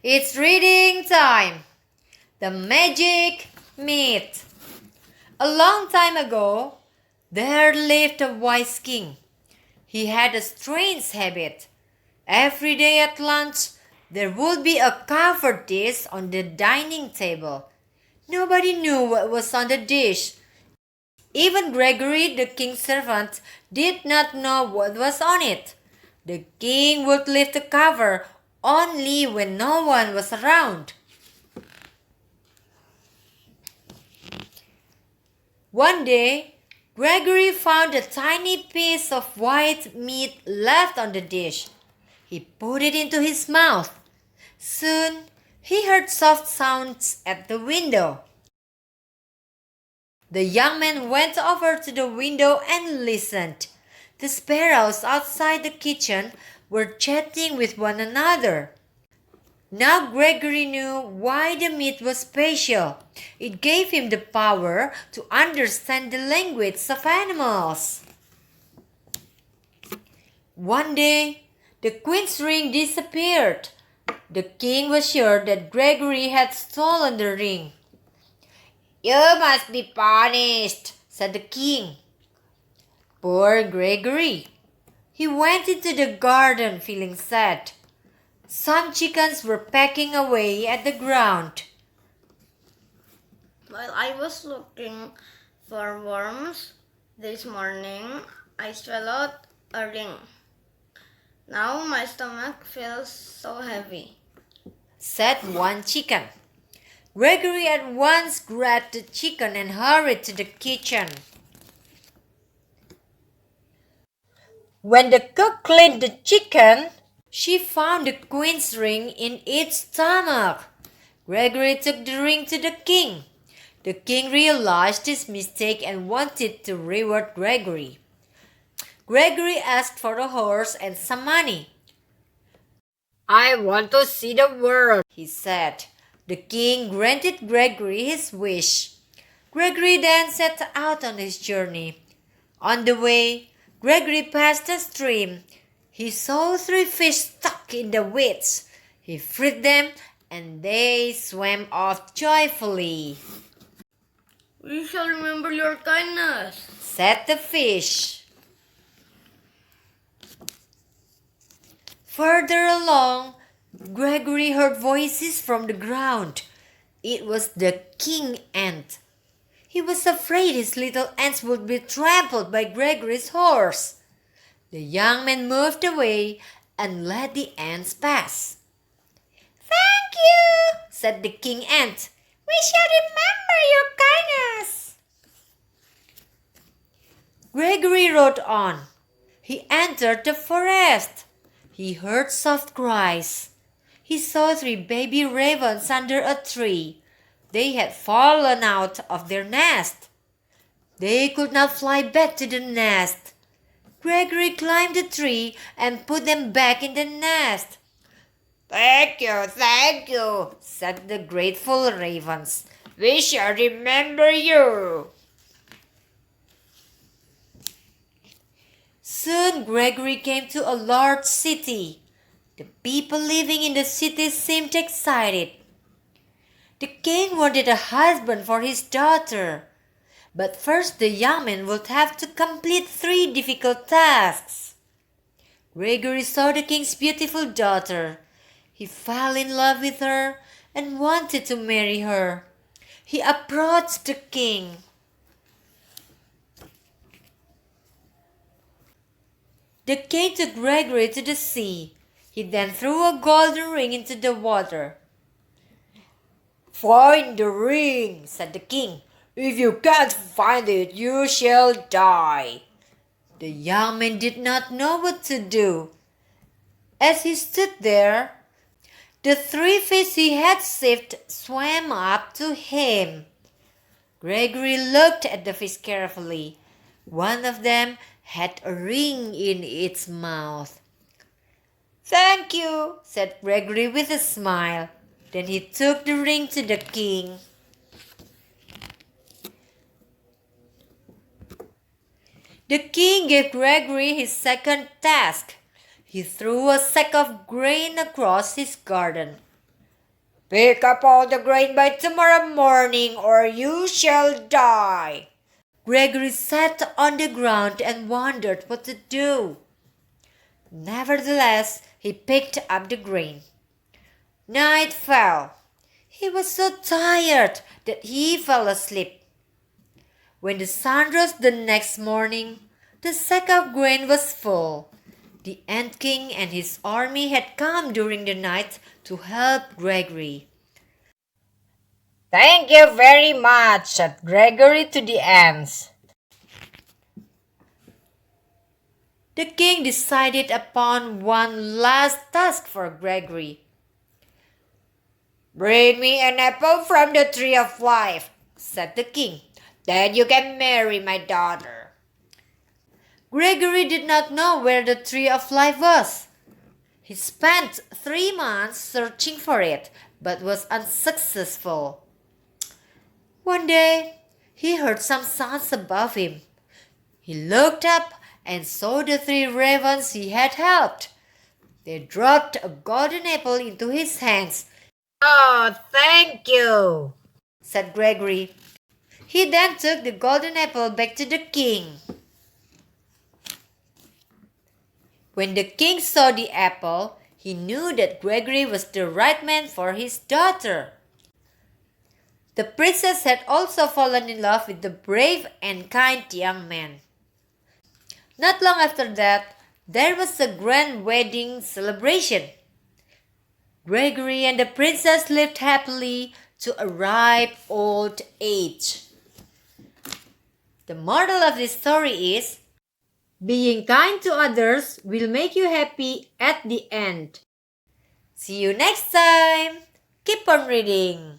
It's reading time! The Magic Meat. A long time ago, there lived a wise king. He had a strange habit. Every day at lunch, there would be a covered dish on the dining table. Nobody knew what was on the dish. Even Gregory, the king's servant, did not know what was on it. The king would lift the cover only when no one was around. One day, Gregory found a tiny piece of white meat left on the dish. He put it into his mouth. Soon, he heard soft sounds at the window. The young man went over to the window and listened. The sparrows outside the kitchen were chatting with one another. Now Gregory knew why the meat was special. It gave him the power to understand the language of animals. One day, the queen's ring disappeared. The king was sure that Gregory had stolen the ring. "You must be punished," said the king. Poor Gregory. He went into the garden feeling sad. Some chickens were pecking away at the ground. While I was looking for worms this morning, I swallowed a ring. Now my stomach feels so heavy, said one chicken. Gregory at once grabbed the chicken and hurried to the kitchen. When the cook cleaned the chicken, she found the queen's ring in its stomach. Gregory took the ring to the king. The king realized his mistake and wanted to reward Gregory. Gregory asked for a horse and some money. "I want to see the world," he said. The king granted Gregory his wish. Gregory then set out on his journey. On the way, Gregory passed a stream. He saw 3 fish stuck in the weeds. He freed them and they swam off joyfully. "We shall remember your kindness," said the fish. Further along, Gregory heard voices from the ground. It was the king ant. He was afraid his little ants would be trampled by Gregory's horse. The young man moved away and let the ants pass. "Thank you," said the king ant. "We shall remember your kindness." Gregory rode on. He entered the forest. He heard soft cries. He saw 3 baby ravens under a tree. They had fallen out of their nest. They could not fly back to the nest. Gregory climbed the tree and put them back in the nest. Thank you, said the grateful ravens. "We shall remember you." Soon Gregory came to a large city. The people living in the city seemed excited. The king wanted a husband for his daughter. But first the young man would have to complete 3 difficult tasks. Gregory saw the king's beautiful daughter. He fell in love with her and wanted to marry her. He approached the king. The king took Gregory to the sea. He then threw a golden ring into the water. "Find the ring," said the king. "If you can't find it, you shall die." The young man did not know what to do. As he stood there, the 3 fish he had saved swam up to him. Gregory looked at the fish carefully. One of them had a ring in its mouth. "Thank you," said Gregory with a smile. Then he took the ring to the king. The king gave Gregory his second task. He threw a sack of grain across his garden. Pick up all the grain by tomorrow morning or you shall die. Gregory sat on the ground and wondered what to do. Nevertheless, he picked up the grain. Night fell. He was so tired that he fell asleep. When the sun rose the next morning, the sack of grain was full. The Ant King and his army had come during the night to help Gregory. "Thank you very much," said Gregory to the ants. The king decided upon one last task for Gregory. "Bring me an apple from the tree of life," said the king. "Then you can marry my daughter." Gregory did not know where the tree of life was. He spent 3 months searching for it, but was unsuccessful. One day, he heard some sounds above him. He looked up and saw the 3 ravens he had helped. They dropped a golden apple into his hands. "Oh, thank you," said Gregory. He then took the golden apple back to the king. When the king saw the apple, he knew that Gregory was the right man for his daughter. The princess had also fallen in love with the brave and kind young man. Not long after that, there was a grand wedding celebration. Gregory and the princess lived happily to a ripe old age. The moral of this story is, being kind to others will make you happy at the end. See you next time. Keep on reading.